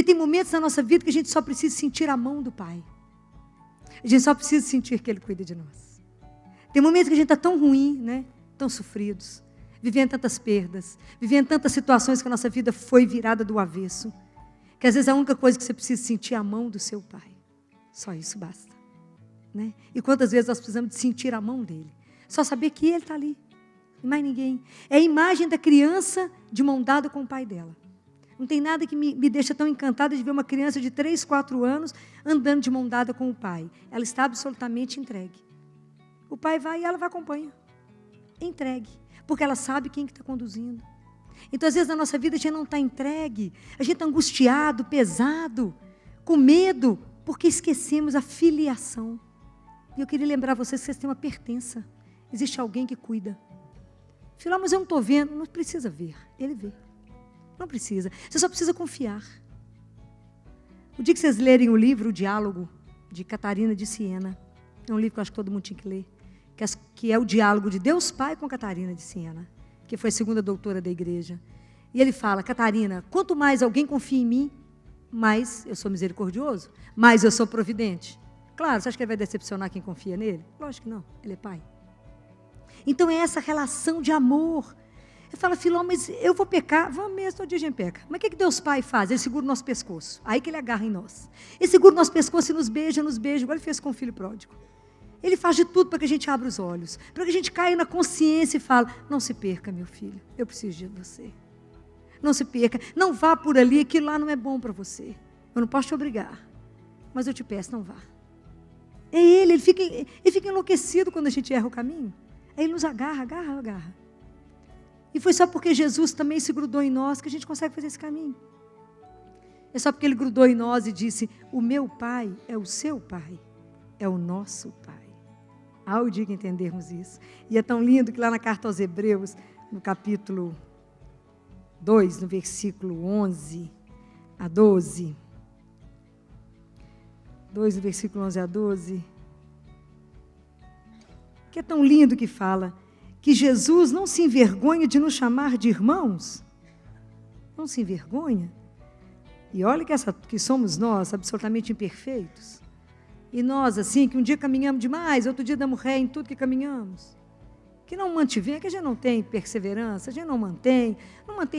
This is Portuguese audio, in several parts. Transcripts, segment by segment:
tem momentos na nossa vida que a gente só precisa sentir a mão do Pai. A gente só precisa sentir que Ele cuida de nós. Tem momentos que a gente está tão ruim, né? Tão sofridos, vivendo tantas perdas, vivendo tantas situações que a nossa vida foi virada do avesso, que às vezes a única coisa que você precisa sentir é a mão do seu Pai. Só isso basta. Né? E quantas vezes nós precisamos de sentir a mão dEle? Só saber que Ele está ali, e mais ninguém. É a imagem da criança de mão dada com o pai dela. Não tem nada que me deixa tão encantada de ver uma criança de 3, 4 anos andando de mão dada com o pai. Ela está absolutamente entregue. O pai vai e ela vai acompanha. Entregue. Porque ela sabe quem que está conduzindo. Então, às vezes, na nossa vida, a gente não está entregue. A gente está angustiado, pesado, com medo, porque esquecemos a filiação. E eu queria lembrar vocês que vocês têm uma pertença. Existe alguém que cuida. Filó, mas eu não estou vendo. Não precisa ver. Ele vê. Não precisa. Você só precisa confiar. O dia que vocês lerem o livro, O Diálogo, de Catarina de Siena, é um livro que eu acho que todo mundo tinha que ler, que é o diálogo de Deus Pai com Catarina de Siena, que foi a segunda doutora da igreja. E ele fala, Catarina, quanto mais alguém confia em mim, mais eu sou misericordioso, mais eu sou providente. Claro, você acha que ele vai decepcionar quem confia nele? Lógico que não, ele é pai. Então é essa relação de amor. Ele fala, Filó, mas eu vou pecar, vamos mesmo, todo dia a gente peca. Mas o que Deus Pai faz? Ele segura o nosso pescoço, aí que Ele agarra em nós. Ele segura o nosso pescoço e nos beija, igual Ele fez com o filho pródigo. Ele faz de tudo para que a gente abra os olhos, para que a gente caia na consciência e fale, não se perca, meu filho, eu preciso de você. Não se perca, não vá por ali, aquilo lá não é bom para você. Eu não posso te obrigar, mas eu te peço, não vá. É ele fica enlouquecido quando a gente erra o caminho. Aí Ele nos agarra. E foi só porque Jesus também se grudou em nós que a gente consegue fazer esse caminho. É só porque Ele grudou em nós e disse, o meu Pai é o seu Pai, é o nosso Pai. Ao dia que entendermos isso. E é tão lindo que lá na carta aos Hebreus, no capítulo 2, no versículo 11 a 12, 2 no versículo 11 a 12, que é tão lindo que fala que Jesus não se envergonha de nos chamar de irmãos. Não se envergonha. E olha que somos nós, absolutamente imperfeitos. E nós, assim, que um dia caminhamos demais, outro dia damos ré em tudo que caminhamos. Que não mantivemos, que a gente não tem perseverança, a gente não mantém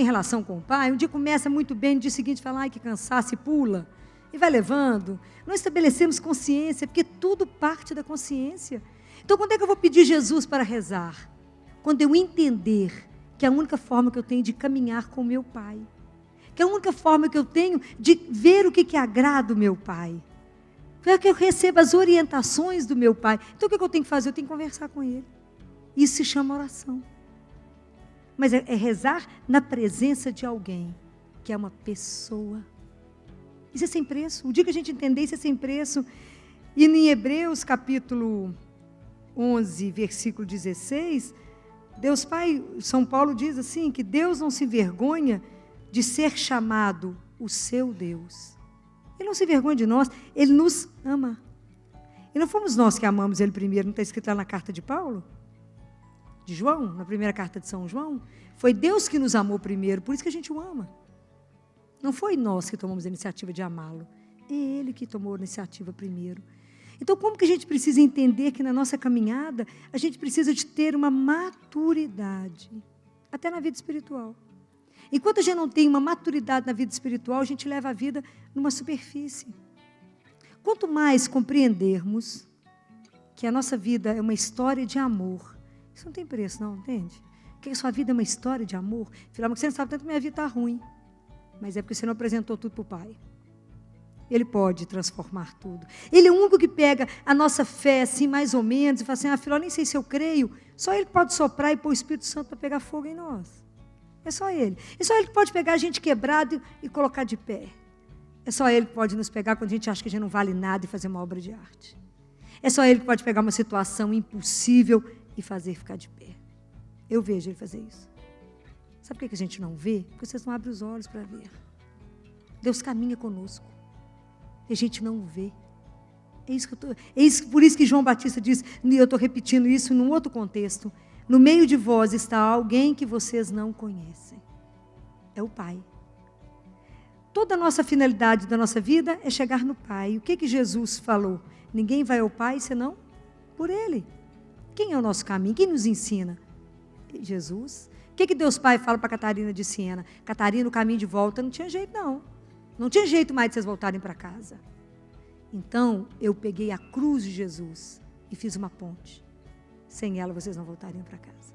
relação com o Pai. Um dia começa muito bem, no dia seguinte fala, ai que cansaço, e pula. E vai levando. Não estabelecemos consciência, porque tudo parte da consciência. Então, quando é que eu vou pedir Jesus para rezar? Quando eu entender que é a única forma que eu tenho de caminhar com o meu Pai. Que é a única forma que eu tenho de ver o que agrada o meu Pai. Para que eu receba as orientações do meu Pai. Então, o que eu tenho que fazer? Eu tenho que conversar com Ele. Isso se chama oração. Mas é rezar na presença de alguém, que é uma pessoa. Isso é sem preço. O dia que a gente entender isso é sem preço. E em Hebreus, capítulo 11, versículo 16, Deus Pai, São Paulo diz assim, que Deus não se envergonha de ser chamado o seu Deus. Ele não se envergonha de nós, Ele nos ama. E não fomos nós que amamos Ele primeiro, não está escrito lá na carta de Paulo? De João, na primeira carta de São João? Foi Deus que nos amou primeiro, por isso que a gente o ama. Não foi nós que tomamos a iniciativa de amá-lo, é Ele que tomou a iniciativa primeiro. Então, como que a gente precisa entender que na nossa caminhada, a gente precisa de ter uma maturidade, até na vida espiritual. Enquanto a gente não tem uma maturidade na vida espiritual, a gente leva a vida numa superfície. Quanto mais compreendermos que a nossa vida é uma história de amor, isso não tem preço, não, entende? Porque a sua vida é uma história de amor. Afinal, você não sabe tanto que minha vida está ruim, mas é porque você não apresentou tudo para o Pai. Ele pode transformar tudo. Ele é o único que pega a nossa fé, assim, mais ou menos, e fala assim, afinal, nem sei se eu creio. Só Ele pode soprar e pôr o Espírito Santo para pegar fogo em nós. É só Ele. É só Ele que pode pegar a gente quebrado e colocar de pé. É só Ele que pode nos pegar quando a gente acha que a gente não vale nada e fazer uma obra de arte. É só Ele que pode pegar uma situação impossível e fazer ficar de pé. Eu vejo Ele fazer isso. Sabe por que a gente não vê? Porque vocês não abrem os olhos para ver. Deus caminha conosco. E a gente não vê. Por isso que João Batista diz, e eu estou repetindo isso num outro contexto, no meio de vós está alguém que vocês não conhecem. É o Pai. Toda a nossa finalidade da nossa vida é chegar no Pai. O que Jesus falou? Ninguém vai ao Pai senão por Ele. Quem é o nosso caminho? Quem nos ensina? Jesus. O que Deus Pai fala para Catarina de Siena? Catarina, o caminho de volta não tinha jeito, não. Não tinha jeito mais de vocês voltarem para casa. Então, eu peguei a cruz de Jesus e fiz uma ponte. Sem ela, vocês não voltariam para casa.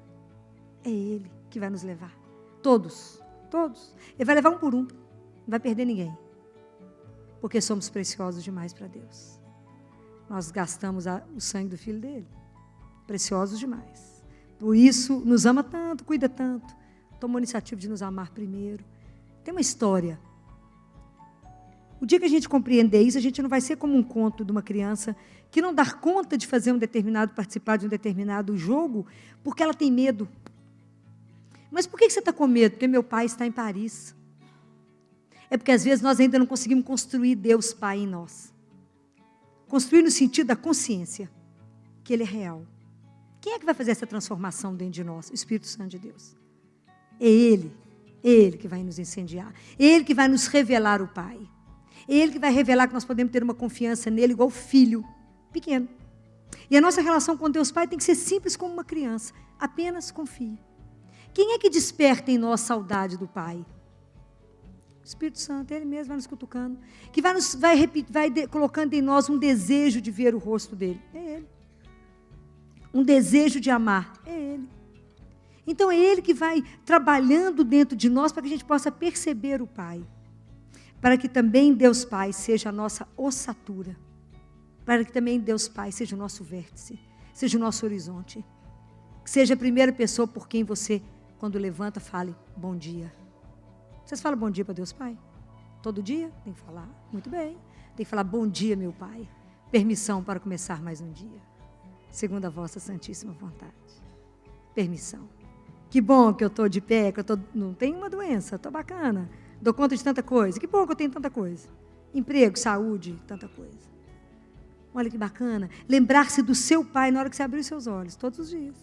É Ele que vai nos levar. Todos. Ele vai levar um por um. Não vai perder ninguém. Porque somos preciosos demais para Deus. Nós gastamos o sangue do Filho dele. Preciosos demais. Por isso, nos ama tanto, cuida tanto. Tomou a iniciativa de nos amar primeiro. Tem uma história. O dia que a gente compreender isso, a gente não vai ser como um conto de uma criança que não dá conta de participar de um determinado jogo, porque ela tem medo. Mas por que você está com medo? Porque meu pai está em Paris. É porque às vezes nós ainda não conseguimos construir Deus Pai em nós. Construir no sentido da consciência, que Ele é real. Quem é que vai fazer essa transformação dentro de nós? O Espírito Santo de Deus. É Ele que vai nos incendiar. Ele que vai nos revelar o Pai. Ele que vai revelar que nós podemos ter uma confiança nele igual filho pequeno. E a nossa relação com Deus Pai tem que ser simples como uma criança. Apenas confie. Quem é que desperta em nós saudade do Pai? O Espírito Santo, Ele mesmo vai nos cutucando. Que vai colocando em nós um desejo de ver o rosto dEle. É Ele. Um desejo de amar. É Ele. Então é Ele que vai trabalhando dentro de nós para que a gente possa perceber o Pai. Para que também Deus Pai seja a nossa ossatura. Para que também Deus Pai seja o nosso vértice. Seja o nosso horizonte. Que seja a primeira pessoa por quem você, quando levanta, fale bom dia. Vocês falam bom dia para Deus Pai? Todo dia? Tem que falar. Muito bem. Tem que falar bom dia, meu Pai. Permissão para começar mais um dia. Segundo a vossa santíssima vontade. Permissão. Que bom que eu estou de pé, que não tenho uma doença, estou bacana. Dou conta de tanta coisa. Que bom que eu tenho tanta coisa. Emprego, saúde, tanta coisa. Olha que bacana. Lembrar-se do seu Pai na hora que você abrir os seus olhos, todos os dias.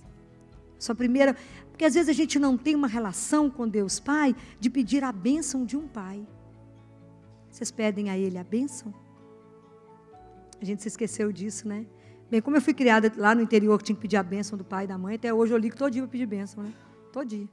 Sua primeira... Porque às vezes a gente não tem uma relação com Deus Pai de pedir a bênção de um Pai. Vocês pedem a Ele a bênção? A gente se esqueceu disso, né? Bem, como eu fui criada lá no interior, que tinha que pedir a bênção do pai e da mãe, até hoje eu ligo todo dia para pedir bênção, né? Todo dia.